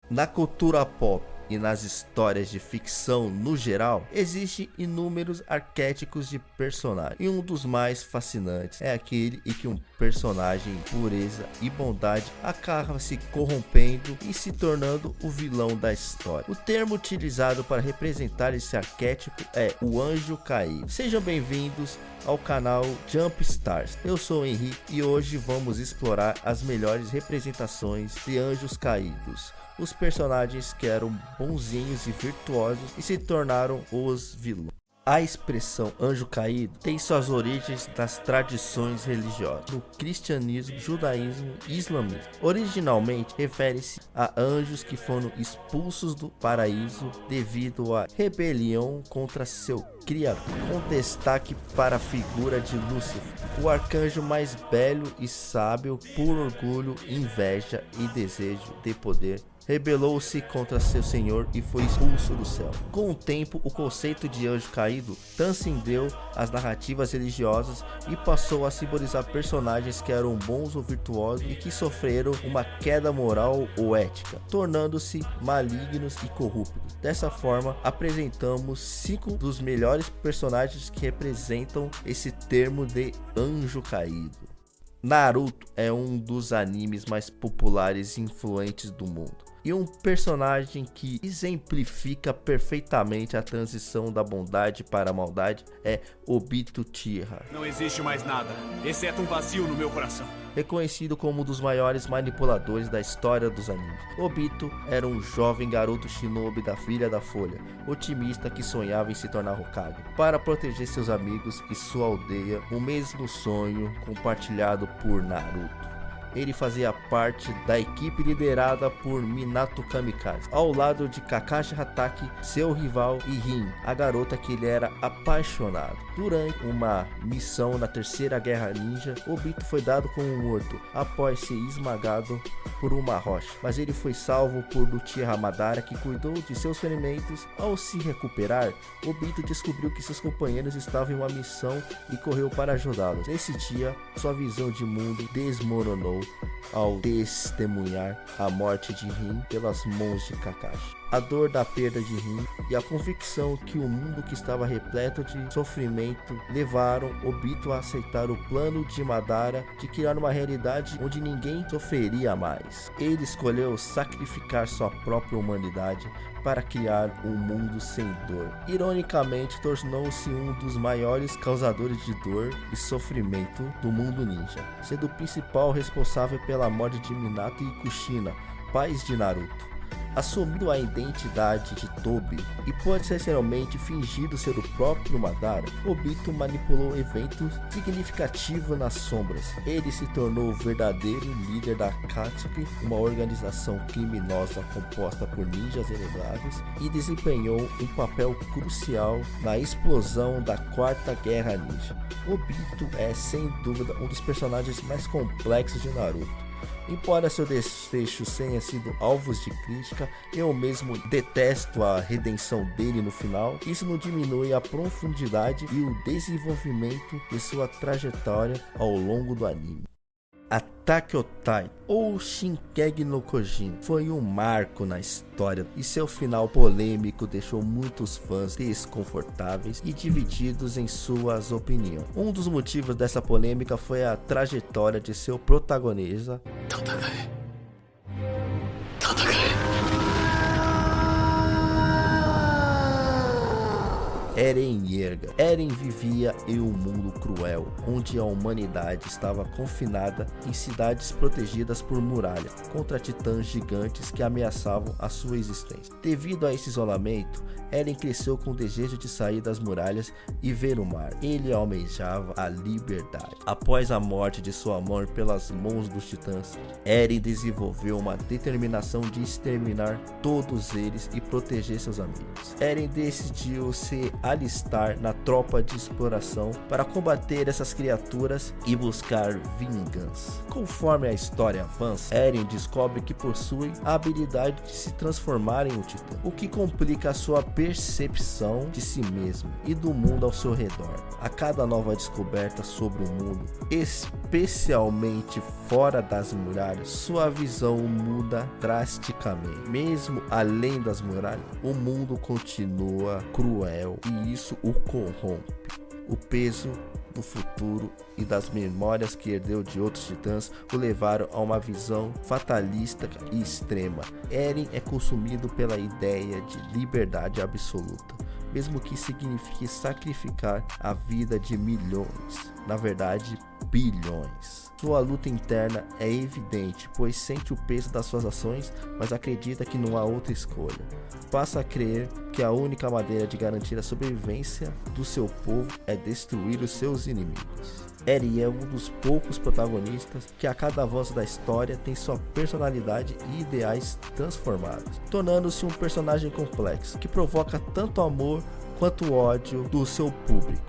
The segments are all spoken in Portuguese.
Na cultura pop e nas histórias de ficção no geral, existem inúmeros arquétipos de personagem. E um dos mais fascinantes é aquele em que um personagem de pureza e bondade acaba se corrompendo e se tornando o vilão da história. O termo utilizado para representar esse arquétipo é o anjo caído. Sejam bem-vindos ao canal Jump Stars. Eu sou o Henrique e hoje vamos explorar as melhores representações de anjos caídos. Os personagens que eram bonzinhos e virtuosos e se tornaram os vilões. A expressão anjo caído tem suas origens nas tradições religiosas, no cristianismo, judaísmo e islamismo. Originalmente refere-se a anjos que foram expulsos do paraíso devido à rebelião contra seu criador, com destaque para a figura de Lúcifer, o arcanjo mais belo e sábio. Por orgulho, inveja e desejo de poder, rebelou-se contra seu senhor e foi expulso do céu. Com o tempo, o conceito de anjo caído transcendeu as narrativas religiosas e passou a simbolizar personagens que eram bons ou virtuosos e que sofreram uma queda moral ou ética, tornando-se malignos e corruptos. Dessa forma, apresentamos 5 dos melhores personagens que representam esse termo de anjo caído. Naruto é um dos animes mais populares e influentes do mundo, e um personagem que exemplifica perfeitamente a transição da bondade para a maldade é Obito Uchiha. Não existe mais nada, exceto um vazio no meu coração. Reconhecido como um dos maiores manipuladores da história dos animes, Obito era um jovem garoto shinobi da Filha da Folha, otimista que sonhava em se tornar Hokage, para proteger seus amigos e sua aldeia, o mesmo sonho compartilhado por Naruto. Ele fazia parte da equipe liderada por Minato Kamikaze, ao lado de Kakashi Hatake, seu rival, e Rin, a garota que ele era apaixonado. Durante uma missão na Terceira Guerra Ninja, Obito foi dado como morto após ser esmagado por uma rocha, mas ele foi salvo por Uchiha Madara, que cuidou de seus ferimentos. Ao se recuperar, Obito descobriu que seus companheiros estavam em uma missão e correu para ajudá-los. Nesse dia, sua visão de mundo desmoronou ao testemunhar a morte de Rin pelas mãos de Kakashi. A dor da perda de Rin e a convicção que o mundo que estava repleto de sofrimento levaram Obito a aceitar o plano de Madara de criar uma realidade onde ninguém sofreria mais. Ele escolheu sacrificar sua própria humanidade para criar um mundo sem dor. Ironicamente, tornou-se um dos maiores causadores de dor e sofrimento do mundo ninja, sendo o principal responsável pela morte de Minato e Kushina, pais de Naruto. Assumindo a identidade de Tobi e potencialmente fingindo ser o próprio Madara, Obito manipulou eventos significativos nas sombras. Ele se tornou o verdadeiro líder da Akatsuki, uma organização criminosa composta por ninjas renegados, e desempenhou um papel crucial na explosão da Quarta Guerra Ninja. Obito é, sem dúvida, um dos personagens mais complexos de Naruto. Embora seu desfecho tenha sido alvo de crítica, eu mesmo detesto a redenção dele no final. Isso não diminui a profundidade e o desenvolvimento de sua trajetória ao longo do anime. Attack on Titan, ou Shingeki no Kyojin, foi um marco na história e seu final polêmico deixou muitos fãs desconfortáveis e divididos em suas opiniões. Um dos motivos dessa polêmica foi a trajetória de seu protagonista, Eren Yeager. Eren vivia em um mundo cruel, onde a humanidade estava confinada em cidades protegidas por muralhas, contra titãs gigantes que ameaçavam a sua existência. Devido a esse isolamento, Eren cresceu com o desejo de sair das muralhas e ver o mar. Ele almejava a liberdade. Após a morte de sua mãe pelas mãos dos titãs, Eren desenvolveu uma determinação de exterminar todos eles e proteger seus amigos. Eren decidiu se alistar na tropa de exploração para combater essas criaturas e buscar vingança. Conforme a história avança, Eren descobre que possui a habilidade de se transformar em um titã, o que complica a sua percepção de si mesmo e do mundo ao seu redor. A cada nova descoberta sobre o mundo, especialmente fora das muralhas, sua visão muda drasticamente. Mesmo além das muralhas, o mundo continua cruel e isso o corrompe. O peso do futuro e das memórias que herdeu de outros titãs o levaram a uma visão fatalista e extrema. Eren é consumido pela ideia de liberdade absoluta, mesmo que signifique sacrificar a vida de milhões, na verdade bilhões. Sua luta interna é evidente, pois sente o peso das suas ações, mas acredita que não há outra escolha. Passa a crer que a única maneira de garantir a sobrevivência do seu povo é destruir os seus inimigos. Eren é um dos poucos protagonistas que a cada avanço da história tem sua personalidade e ideais transformados, tornando-se um personagem complexo, que provoca tanto amor quanto ódio do seu público.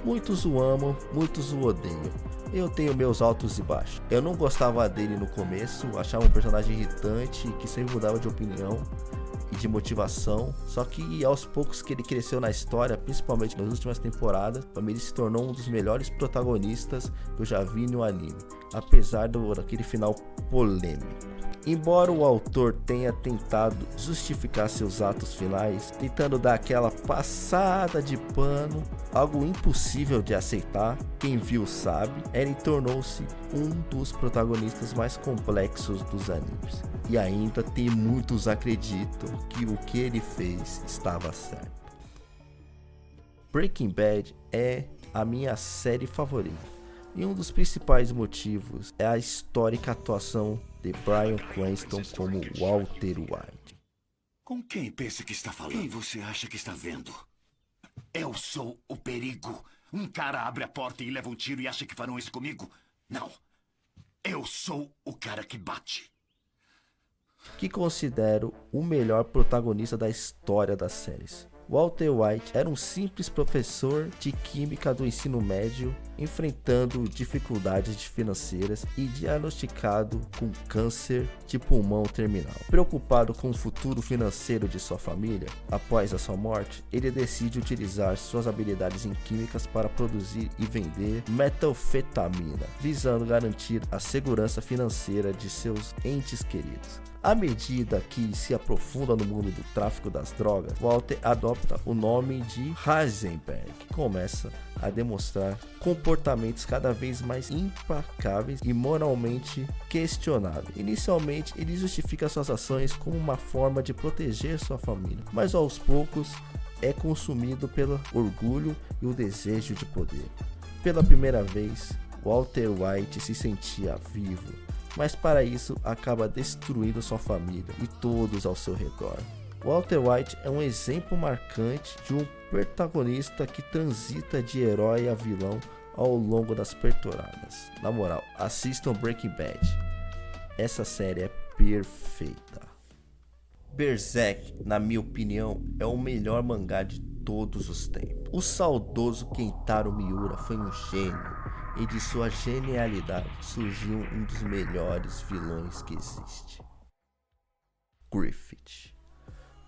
Muitos o amam, muitos o odeiam. Eu tenho meus altos e baixos. Eu não gostava dele no começo, achava um personagem irritante que sempre mudava de opinião e de motivação, só que aos poucos que ele cresceu na história, principalmente nas últimas temporadas, ele se tornou um dos melhores protagonistas que eu já vi no anime, apesar daquele final polêmico. Embora o autor tenha tentado justificar seus atos finais, tentando dar aquela passada de pano, algo impossível de aceitar, quem viu sabe, Eren tornou-se um dos protagonistas mais complexos dos animes. E ainda tem muitos acreditam que o que ele fez estava certo. Breaking Bad é a minha série favorita. E um dos principais motivos é a histórica atuação de Bryan Cranston como Walter White. Com quem pensa que está falando? Quem você acha que está vendo? Eu sou o perigo. Um cara abre a porta e leva um tiro e acha que farão isso comigo? Não. Eu sou o cara que bate. Que considero o melhor protagonista da história das séries. Walter White era um simples professor de química do ensino médio, enfrentando dificuldades financeiras e diagnosticado com câncer de pulmão terminal. Preocupado com o futuro financeiro de sua família, após a sua morte, ele decide utilizar suas habilidades em químicas para produzir e vender metanfetamina, visando garantir a segurança financeira de seus entes queridos. À medida que se aprofunda no mundo do tráfico das drogas, Walter adopta o nome de Heisenberg, que começa a demonstrar comportamentos cada vez mais implacáveis e moralmente questionáveis. Inicialmente, ele justifica suas ações como uma forma de proteger sua família, mas aos poucos é consumido pelo orgulho e o desejo de poder. Pela primeira vez, Walter White se sentia vivo, mas para isso acaba destruindo sua família e todos ao seu redor. Walter White é um exemplo marcante de um protagonista que transita de herói a vilão ao longo das temporadas. Na moral, assistam Breaking Bad. Essa série é perfeita. Berserk, na minha opinião, é o melhor mangá de todos os tempos. O saudoso Kentaro Miura foi um gênio, e de sua genialidade surgiu um dos melhores vilões que existe, Griffith.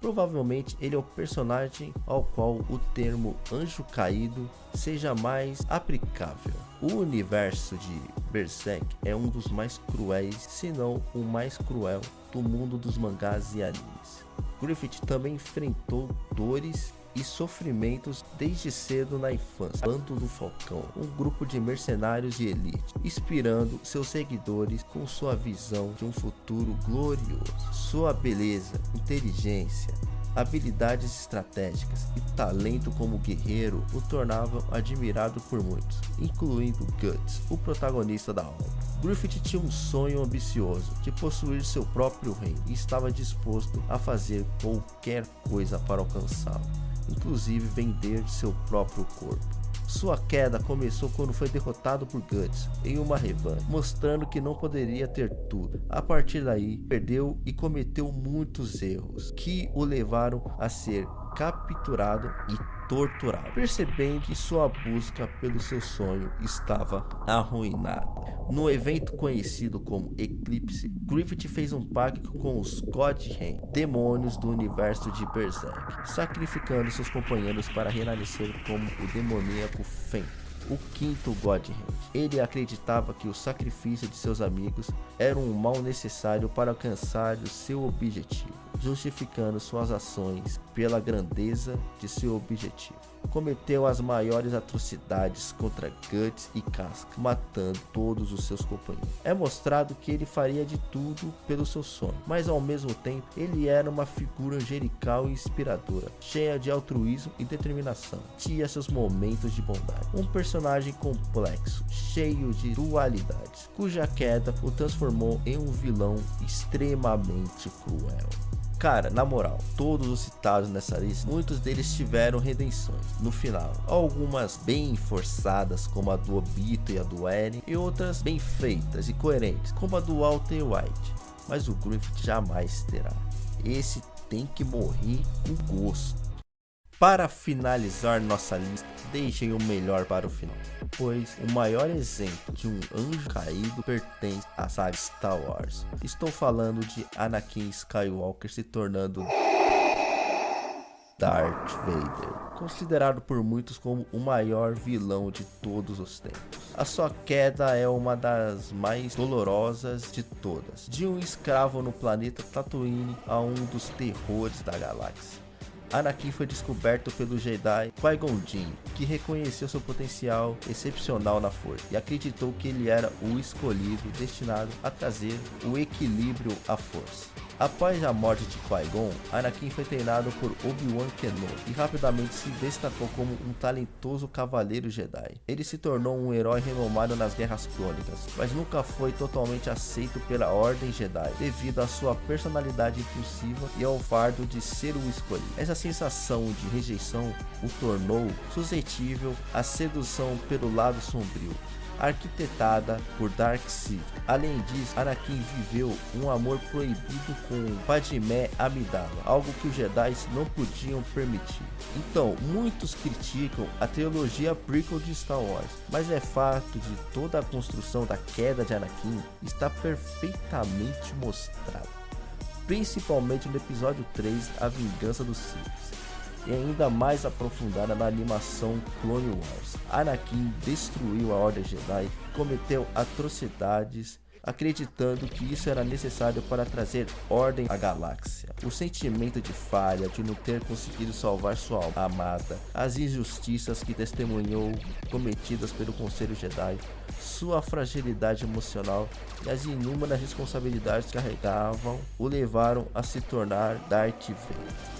Provavelmente ele é o personagem ao qual o termo anjo caído seja mais aplicável. O universo de Berserk é um dos mais cruéis, se não o mais cruel, do mundo dos mangás e animes. Griffith também enfrentou dores e sofrimentos desde cedo na infância. Bando do Falcão, um grupo de mercenários de elite, inspirando seus seguidores com sua visão de um futuro glorioso. Sua beleza, inteligência, habilidades estratégicas e talento como guerreiro o tornavam admirado por muitos, incluindo Guts, o protagonista da obra. Griffith tinha um sonho ambicioso de possuir seu próprio reino e estava disposto a fazer qualquer coisa para alcançá-lo, inclusive vender seu próprio corpo. Sua queda começou quando foi derrotado por Guts em uma revanche, mostrando que não poderia ter tudo. A partir daí, perdeu e cometeu muitos erros que o levaram a ser capturado e torturado, percebendo que sua busca pelo seu sonho estava arruinada. No evento conhecido como Eclipse, Griffith fez um pacto com os Godheim, demônios do universo de Berserk, sacrificando seus companheiros para renascer como o demoníaco Fento. o quinto God Hand. Ele acreditava que o sacrifício de seus amigos era um mal necessário para alcançar o seu objetivo, justificando suas ações pela grandeza de seu objetivo. Cometeu as maiores atrocidades contra Guts e Casca, matando todos os seus companheiros. É mostrado que ele faria de tudo pelo seu sonho, mas ao mesmo tempo ele era uma figura angelical e inspiradora, cheia de altruísmo e determinação. Tinha seus momentos de bondade. Um personagem complexo, cheio de dualidades, cuja queda o transformou em um vilão extremamente cruel. Cara, na moral, todos os citados nessa lista, muitos deles tiveram redenções no final. Algumas bem forçadas, como a do Obito e a do Eren, e outras bem feitas e coerentes, como a do Walter White. Mas o Griffith jamais terá. Esse tem que morrer com gosto. Para finalizar nossa lista, deixem o melhor para o final, pois o maior exemplo de um anjo caído pertence à saga Star Wars. Estou falando de Anakin Skywalker se tornando Darth Vader, considerado por muitos como o maior vilão de todos os tempos. A sua queda é uma das mais dolorosas de todas, de um escravo no planeta Tatooine a um dos terrores da galáxia. Anakin foi descoberto pelo Jedi Qui-Gon Jinn, que reconheceu seu potencial excepcional na força e acreditou que ele era o escolhido destinado a trazer o equilíbrio à força. Após a morte de Qui-Gon, Anakin foi treinado por Obi-Wan Kenobi e rapidamente se destacou como um talentoso cavaleiro Jedi. Ele se tornou um herói renomado nas guerras clônicas, mas nunca foi totalmente aceito pela Ordem Jedi devido à sua personalidade impulsiva e ao fardo de ser o escolhido. Essa sensação de rejeição o tornou suscetível à sedução pelo lado sombrio, arquitetada por Darkseid. Além disso, Anakin viveu um amor proibido com Padmé Amidala, algo que os Jedi não podiam permitir. Então, muitos criticam a trilogia prequel de Star Wars, mas é fato de toda a construção da queda de Anakin está perfeitamente mostrada, principalmente no episódio 3, A Vingança dos Sith, e ainda mais aprofundada na animação Clone Wars. Anakin destruiu a Ordem Jedi e cometeu atrocidades, acreditando que isso era necessário para trazer ordem à galáxia. O sentimento de falha, de não ter conseguido salvar sua alma amada, as injustiças que testemunhou cometidas pelo Conselho Jedi, sua fragilidade emocional e as inúmeras responsabilidades que carregavam o levaram a se tornar Darth Vader.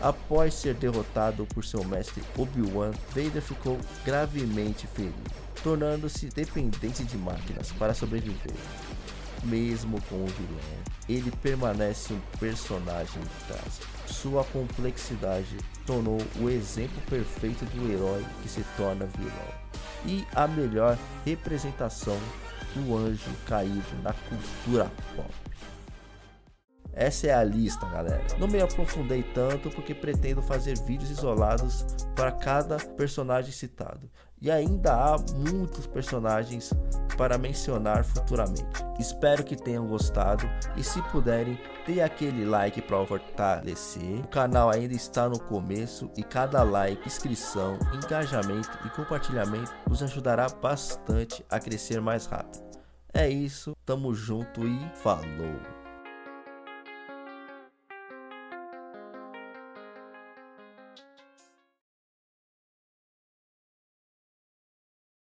Após ser derrotado por seu mestre Obi-Wan, Vader ficou gravemente ferido, tornando-se dependente de máquinas para sobreviver. Mesmo com o vilão, ele permanece um personagem trágico. Sua complexidade tornou o exemplo perfeito do herói que se torna vilão e a melhor representação do anjo caído na cultura pop. Essa é a lista, galera. Não me aprofundei tanto porque pretendo fazer vídeos isolados para cada personagem citado. E ainda há muitos personagens para mencionar futuramente. Espero que tenham gostado e, se puderem, dê aquele like para fortalecer. O canal ainda está no começo e cada like, inscrição, engajamento e compartilhamento nos ajudará bastante a crescer mais rápido. É isso, tamo junto e falou!